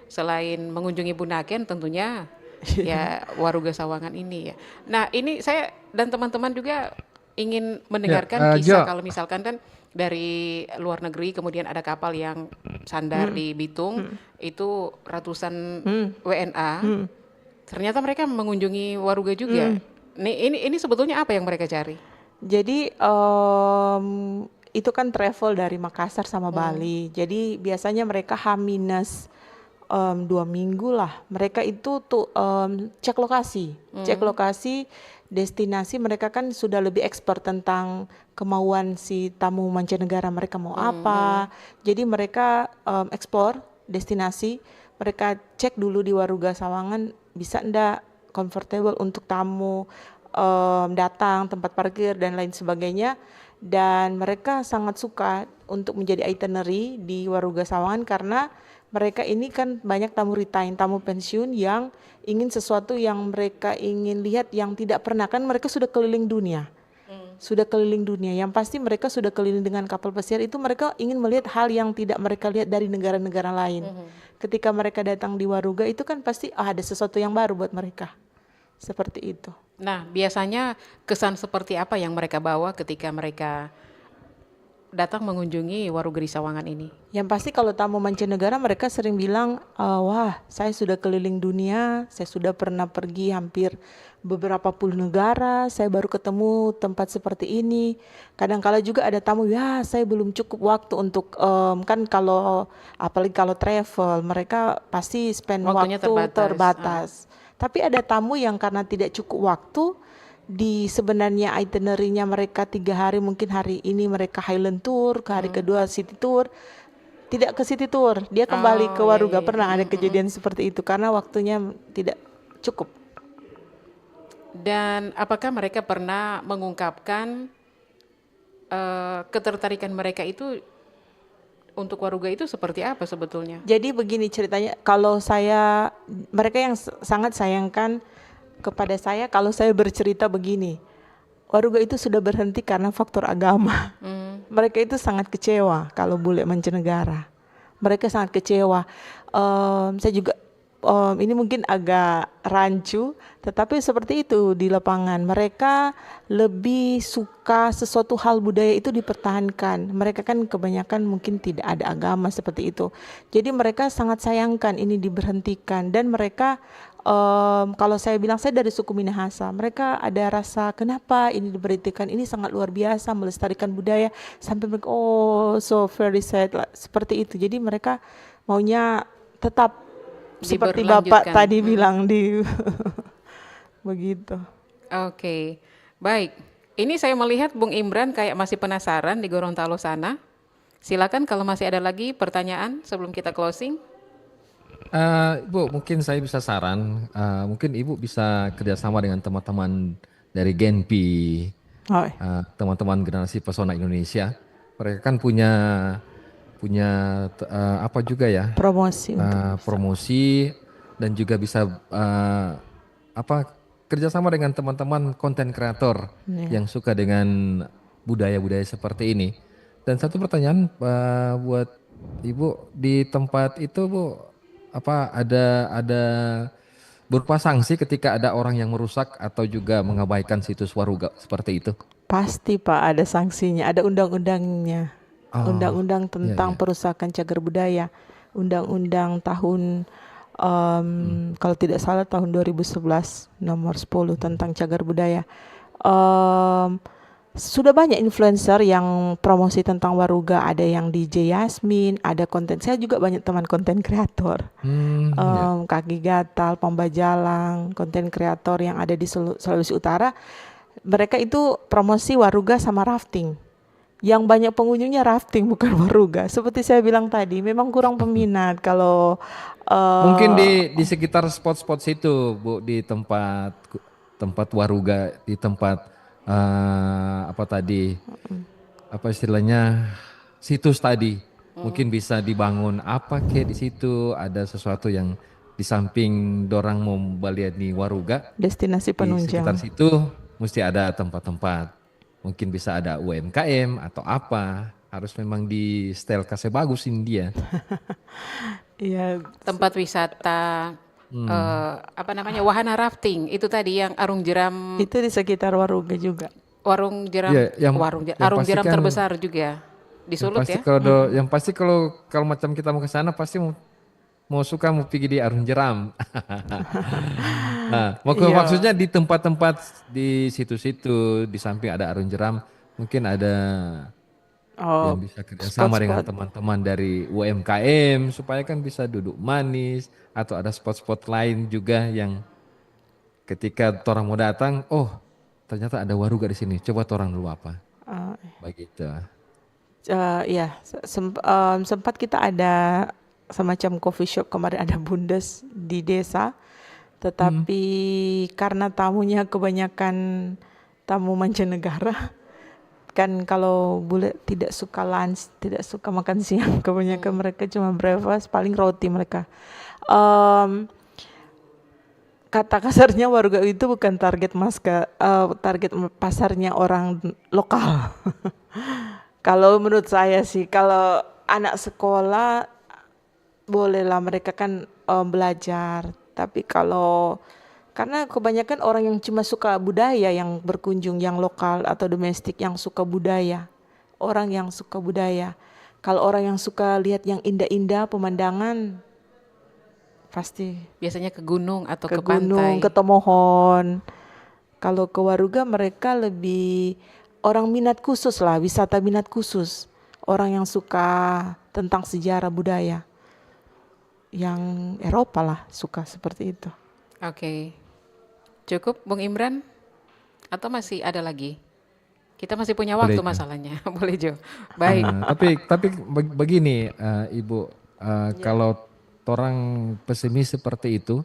selain mengunjungi Bunaken tentunya ya Waruga Sawangan ini ya. Nah, ini saya dan teman-teman juga ingin mendengarkan kisah kalau misalkan kan dari luar negeri kemudian ada kapal yang sandar di Bitung, itu ratusan WNA. Ternyata mereka mengunjungi Waruga juga. Ini sebetulnya apa yang mereka cari? Jadi itu kan travel dari Makassar sama Bali. Jadi biasanya mereka H-2 minggu lah. Mereka itu tuh cek lokasi, destinasi. Mereka kan sudah lebih expert tentang kemauan si tamu mancanegara, mereka mau apa. Jadi mereka explore destinasi. Mereka cek dulu di Waruga Sawangan bisa enggak comfortable untuk tamu datang, tempat parkir dan lain sebagainya. Dan mereka sangat suka untuk menjadi itinerary di Waruga Sawangan karena mereka ini kan banyak tamu retire, tamu pensiun yang ingin sesuatu yang mereka ingin lihat yang tidak pernah. Kan mereka sudah keliling dunia. Yang pasti mereka sudah keliling dengan kapal pesiar, itu mereka ingin melihat hal yang tidak mereka lihat dari negara-negara lain. Ketika mereka datang di Waruga itu kan pasti ada sesuatu yang baru buat mereka. Seperti itu. Nah, biasanya kesan seperti apa yang mereka bawa ketika mereka datang mengunjungi Waruga di Sawangan ini? Yang pasti kalau tamu mancanegara mereka sering bilang, wah saya sudah keliling dunia, saya sudah pernah pergi hampir beberapa puluh negara, saya baru ketemu tempat seperti ini. Kadang-kala juga ada tamu, ya saya belum cukup waktu untuk, kan kalau apalagi kalau travel, mereka pasti spend Waktunya waktu terbatas. Tapi ada tamu yang karena tidak cukup waktu, di sebenarnya itinerary-nya mereka 3 hari, mungkin hari ini mereka Highland Tour, ke hari kedua City Tour, tidak ke City Tour, dia kembali ke Waruga. Pernah ada kejadian seperti itu karena waktunya tidak cukup. Dan apakah mereka pernah mengungkapkan ketertarikan mereka itu untuk Waruga itu seperti apa sebetulnya? Jadi begini ceritanya, kalau mereka yang sangat sayangkan kepada saya kalau saya bercerita begini, Waruga itu sudah berhenti karena faktor agama. Mereka itu sangat kecewa kalau bule mancanegara. Mereka sangat kecewa. Saya juga ini mungkin agak rancu, tetapi seperti itu di lapangan. Mereka lebih suka sesuatu hal budaya itu dipertahankan. Mereka kan kebanyakan mungkin tidak ada agama seperti itu. Jadi mereka sangat sayangkan ini diberhentikan. Dan mereka, kalau saya bilang saya dari suku Minahasa, mereka ada rasa kenapa ini diberhentikan, ini sangat luar biasa melestarikan budaya. Sampai mereka, so very sad, seperti itu. Jadi mereka maunya tetap seperti Bapak tadi bilang di begitu. Oke, baik. Ini saya melihat Bung Imran kayak masih penasaran di Gorontalo sana. Silakan kalau masih ada lagi pertanyaan sebelum kita closing. Ibu, mungkin saya bisa saran, mungkin Ibu bisa kerjasama dengan teman-teman dari Genpi, teman-teman generasi pesona Indonesia. Mereka kan punya apa juga ya, promosi dan juga bisa kerjasama dengan teman-teman konten kreator yang suka dengan budaya-budaya seperti ini. Dan satu pertanyaan buat Ibu, di tempat itu Bu, apa ada berupa sanksi ketika ada orang yang merusak atau juga mengabaikan situs Waruga seperti itu? Pasti Pak ada sanksinya, ada undang-undangnya. Oh, Undang-undang iya tentang iya. perusakan cagar budaya. Undang-undang tahun kalau tidak salah tahun 2011 nomor 10 tentang cagar budaya. Em, Sudah banyak influencer yang promosi tentang Waruga, ada yang DJ Yasmin, ada konten. Saya juga banyak teman konten kreator. Ya. Kaki Gatal, Pembajalang, konten kreator yang ada di Sulawesi Utara. Mereka itu promosi Waruga sama rafting. Yang banyak pengunjungnya rafting bukan Waruga. Seperti saya bilang tadi, memang kurang peminat kalau Mungkin di sekitar spot-spot situ, Bu, di tempat Waruga, di tempat apa tadi, apa istilahnya, situs tadi. Mungkin bisa dibangun apa kayak di situ, ada sesuatu yang di samping dorang mau balian di Waruga, destinasi di sekitar penunjang. situ mesti ada tempat-tempat. Mungkin bisa ada UMKM atau apa. Harus memang di style kasih bagus ini dia. Iya, Tempat wisata apa namanya wahana rafting itu tadi yang Arung Jeram, itu di sekitar Waruga juga. warung jeram, Iya, yang Arung pasti Jeram kan, terbesar juga di yang Sulut pasti ya. yang pasti kalau macam kita mau ke sana pasti mau suka mau pergi di Arung Jeram. Nah, Iya. maksudnya di tempat-tempat di situ-situ di samping ada Arung Jeram, mungkin ada yang Oh, bisa kerjasama dengan spot-spot. teman-teman dari UMKM supaya kan bisa duduk manis atau ada spot-spot lain juga yang ketika orang mau datang, oh ternyata ada Waruga di sini, coba orang dulu apa, Uh, begitu. ya, sempat kita ada semacam coffee shop kemarin, ada Bundes di desa, tetapi karena tamunya kebanyakan tamu mancanegara, kan kalau bule tidak suka lunch, tidak suka makan siang, kebanyakan mereka cuma breakfast, paling roti mereka. Em, Kata kasarnya Waruga itu bukan target target pasarnya orang lokal. Kalau menurut saya sih, kalau anak sekolah bolehlah mereka kan belajar. Tapi karena kebanyakan orang yang cuma suka budaya yang berkunjung, yang lokal atau domestik yang suka budaya. Orang yang suka budaya. Kalau orang yang suka lihat yang indah-indah pemandangan, pasti Biasanya ke gunung atau ke ke gunung, pantai. ke Tomohon. Kalau ke Waruga mereka lebih orang minat khusus lah, wisata minat khusus. Orang yang suka tentang sejarah budaya. Yang Eropa lah suka seperti itu. Oke. Cukup Bung Imran atau masih ada lagi? Kita masih punya Boleh waktu itu. masalahnya. Boleh Jo. Baik. Tapi begini, Ibu, kalau orang pesimis seperti itu,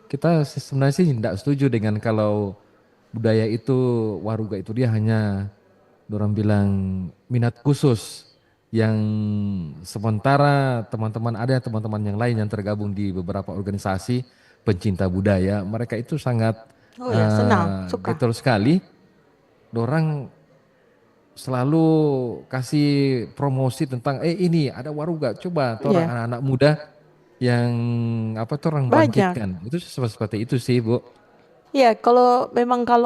kita sebenarnya sih tidak setuju dengan kalau budaya itu Waruga itu dia hanya orang bilang minat khusus, yang sementara teman-teman yang lain yang tergabung di beberapa organisasi pencinta budaya, mereka itu sangat Oh ya, senang, suka. betul sekali, dorang selalu kasih promosi tentang ini ada Waruga, coba orang Iya, anak-anak muda yang apa tuh orang banyak. bangkitkan, itu seperti itu sih Bu. Ya, kalau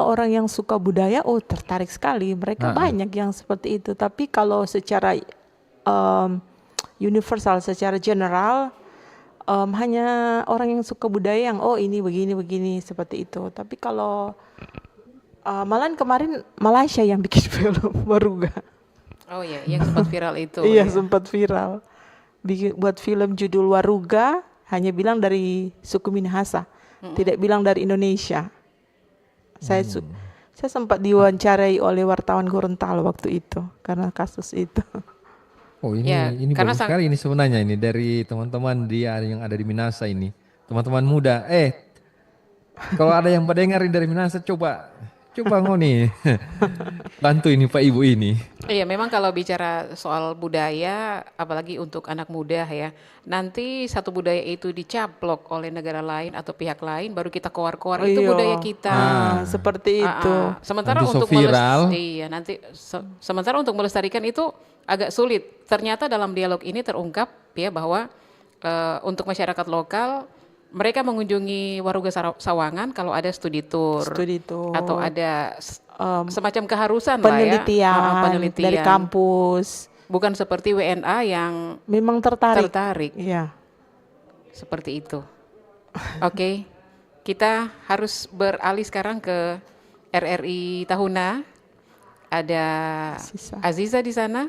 orang yang suka budaya, tertarik sekali. Mereka Nah, banyak yang seperti itu. Tapi kalau secara universal, secara general, hanya orang yang suka budaya yang ini begini seperti itu. Tapi kalau malahan kemarin Malaysia yang bikin film Waruga. Oh ya, yang sempat viral itu Iya, ya. sempat viral. Buat film judul Waruga, hanya bilang dari suku Minahasa, tidak bilang dari Indonesia. Saya sempat diwawancarai oleh wartawan Gorontalo waktu itu karena kasus itu. oh Ya, ini karena bagus sekali ini sebenarnya ini dari teman-teman dia yang ada di Minasa ini, teman-teman muda. Kalau ada yang mendengar dari Minasa, coba ngoni bantu ini Pak Ibu ini. Iya, memang kalau bicara soal budaya, apalagi untuk anak muda ya, nanti satu budaya itu dicaplok oleh negara lain atau pihak lain, baru kita keluar-keluar itu Iya. budaya kita. Seperti itu. Sementara Nanti so untuk viral. iya nanti sementara untuk melestarikan itu agak sulit. Ternyata dalam dialog ini terungkap ya bahwa untuk masyarakat lokal mereka mengunjungi Waruga Sawangan kalau ada studi tour Studi tour. atau ada Em, semacam keharusan lah ya, penelitian dari kampus. Bukan seperti WNA yang Memang tertarik. Iya. seperti itu. Oke, kita harus beralih sekarang ke RRI Tahuna. Ada Aziza di sana.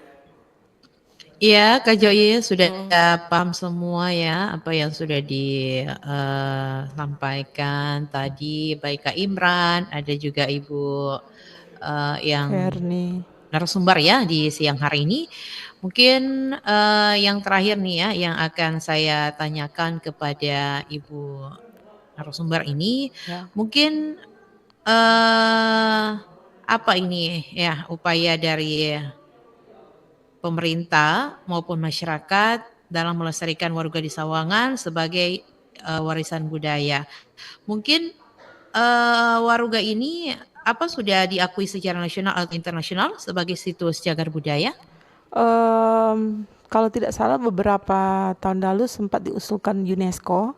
Iya, Kak Joy sudah paham semua ya apa yang sudah disampaikan tadi, baik Kak Imran, ada juga Ibu yang Ferni. narasumber ya di siang hari ini. Mungkin yang terakhir nih ya yang akan saya tanyakan kepada Ibu narasumber ini, mungkin apa ini ya upaya dari pemerintah maupun masyarakat dalam melestarikan Waruga di Sawangan sebagai warisan budaya. Mungkin Waruga ini apa sudah diakui secara nasional atau internasional sebagai situs cagar budaya? Kalau tidak salah beberapa tahun lalu sempat diusulkan UNESCO,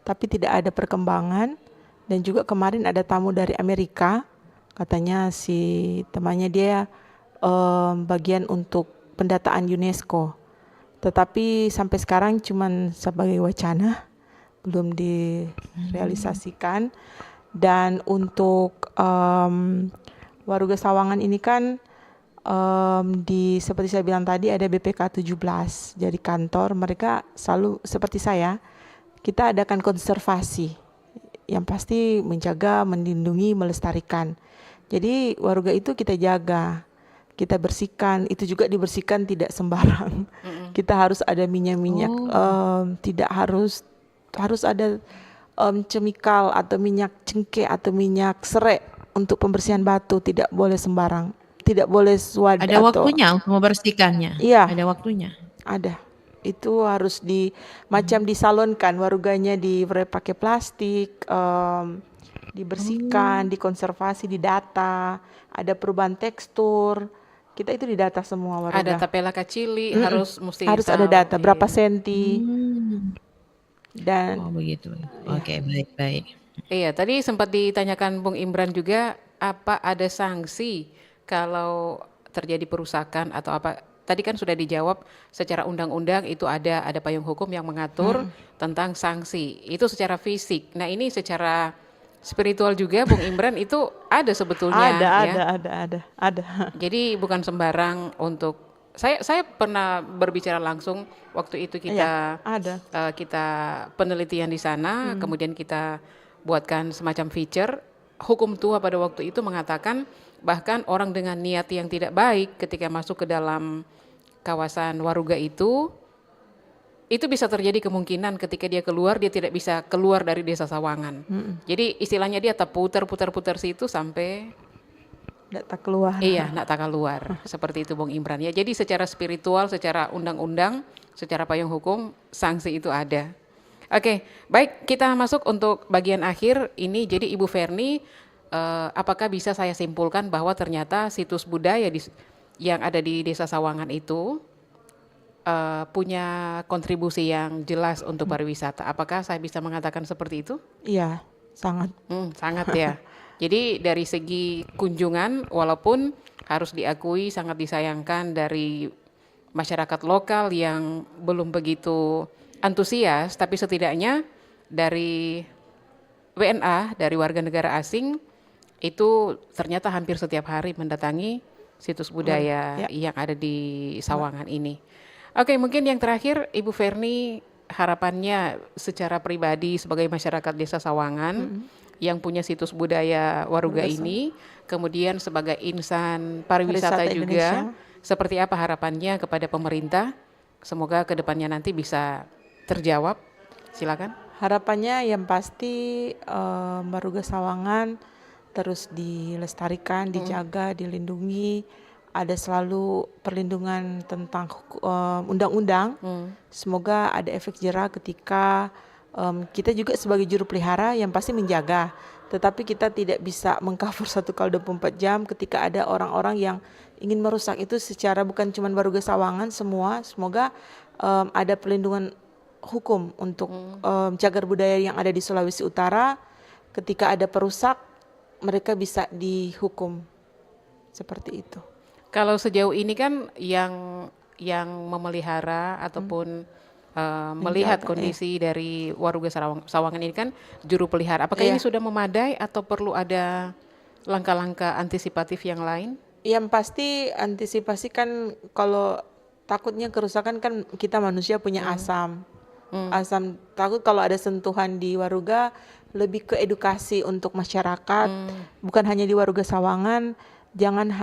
tapi tidak ada perkembangan. Dan juga kemarin ada tamu dari Amerika, katanya si temannya dia bagian untuk pendataan UNESCO. Tetapi sampai sekarang cuman sebagai wacana, belum direalisasikan. Dan untuk Waruga Sawangan ini kan seperti saya bilang tadi ada BPK 17. Jadi kantor mereka selalu seperti saya, kita adakan konservasi yang pasti menjaga, melindungi, melestarikan. Jadi waruga itu kita jaga, kita bersihkan, itu juga dibersihkan tidak sembarang. Kita harus ada minyak-minyak, tidak harus ada cemikal atau minyak cengkeh atau minyak serai untuk pembersihan batu, tidak boleh sembarang, tidak boleh swada. Ada waktunya untuk membersihkannya? Iya. Ada waktunya? Ada. Itu harus macam disalonkan, waruganya pakai plastik, dibersihkan, dikonservasi, didata, ada perubahan tekstur. Kita itu didata semua waruga. Ada tapela kacili, harus ada data berapa senti. Dan begitu. Oke, baik. Iya, tadi sempat ditanyakan Bung Imran juga, apa ada sanksi kalau terjadi perusakan atau apa? Tadi kan sudah dijawab secara undang-undang itu ada payung hukum yang mengatur tentang sanksi. Itu secara fisik. Nah, ini secara spiritual juga Bung Imran itu ada sebetulnya. Ada. Jadi bukan sembarang untuk saya pernah berbicara langsung waktu itu kita kita penelitian di sana, kemudian kita buatkan semacam feature. Hukum tua pada waktu itu mengatakan bahkan orang dengan niat yang tidak baik ketika masuk ke dalam kawasan waruga itu bisa terjadi kemungkinan ketika dia keluar, dia tidak bisa keluar dari desa Sawangan. Jadi istilahnya dia putar situ sampai tak keluar. Iya, tak keluar. Seperti itu Bung Imran ya. Jadi secara spiritual, secara undang-undang, secara payung hukum, sanksi itu ada. Oke, baik, kita masuk untuk bagian akhir ini. Jadi Ibu Ferni, apakah bisa saya simpulkan bahwa ternyata situs budaya yang ada di Desa Sawangan itu punya kontribusi yang jelas untuk pariwisata? Apakah saya bisa mengatakan seperti itu? Iya, sangat. Sangat ya. Jadi dari segi kunjungan, walaupun harus diakui sangat disayangkan dari masyarakat lokal yang belum begitu antusias, tapi setidaknya dari WNA, dari warga negara asing, itu ternyata hampir setiap hari mendatangi situs budaya yang ada di Sawangan ini. Oke, mungkin yang terakhir Ibu Ferni, harapannya secara pribadi sebagai masyarakat Desa Sawangan yang punya situs budaya waruga ini, kemudian sebagai insan pariwisata juga, seperti apa harapannya kepada pemerintah? Semoga kedepannya nanti bisa terjawab. Silakan. Harapannya yang pasti Waruga Sawangan terus dilestarikan, dijaga, dilindungi. Ada selalu perlindungan tentang undang-undang. Semoga ada efek jera ketika kita juga sebagai juru pelihara yang pasti menjaga. Tetapi kita tidak bisa mengcover 1x24 jam ketika ada orang-orang yang ingin merusak itu secara bukan cuma Waruga Sawangan semua. Semoga ada perlindungan hukum untuk cagar budaya yang ada di Sulawesi Utara. Ketika ada perusak, mereka bisa dihukum seperti itu. Kalau sejauh ini kan yang memelihara ataupun melihat Menjaga, kondisi dari Waruga Sawangan ini kan juru pelihara. Apakah ini sudah memadai atau perlu ada langkah-langkah antisipatif yang lain? Yang pasti antisipasi kan, kalau takutnya kerusakan kan kita manusia punya asam. Asam, takut kalau ada sentuhan di Waruga, lebih ke edukasi untuk masyarakat, bukan hanya di Waruga Sawangan. Jangan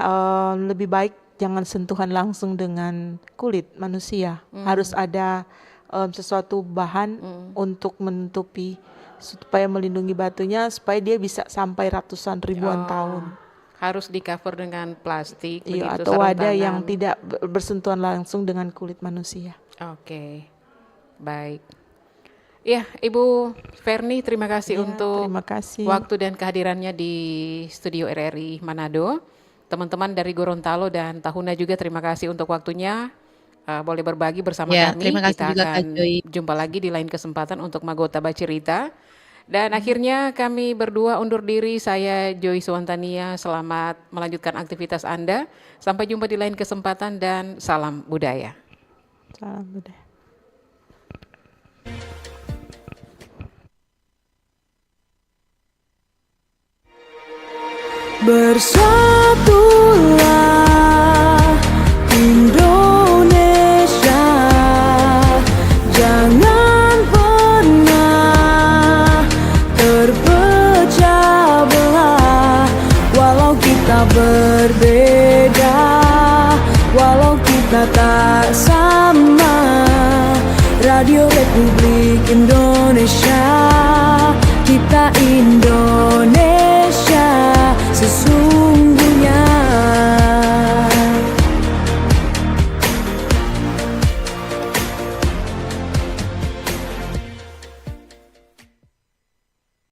lebih baik jangan sentuhan langsung dengan kulit manusia. Harus ada sesuatu bahan untuk menutupi, supaya melindungi batunya, supaya dia bisa sampai ratusan ribuan tahun. Harus di cover dengan plastik, Iya, begitu, atau sarung wadah tangan. yang tidak bersentuhan langsung dengan kulit manusia. Oke, baik. Ya, Ibu Verni, terima kasih Ya, untuk terima kasih. waktu dan kehadirannya di studio RRI Manado. Teman-teman dari Gorontalo dan Tahuna juga terima kasih untuk waktunya. Boleh berbagi bersama Ya, kami. terima kasih Kita juga, Kak akan Joy. jumpa lagi di lain kesempatan untuk Magota Bacirita. Dan akhirnya kami berdua undur diri. Saya Joy Suwantania. Selamat melanjutkan aktivitas Anda. Sampai jumpa di lain kesempatan dan salam budaya. Salam budaya. Bersatulah Indonesia, jangan pernah terpecah belah. Walau kita berbeda, walau kita tak sama, Radio Republik Indonesia, kita Indonesia.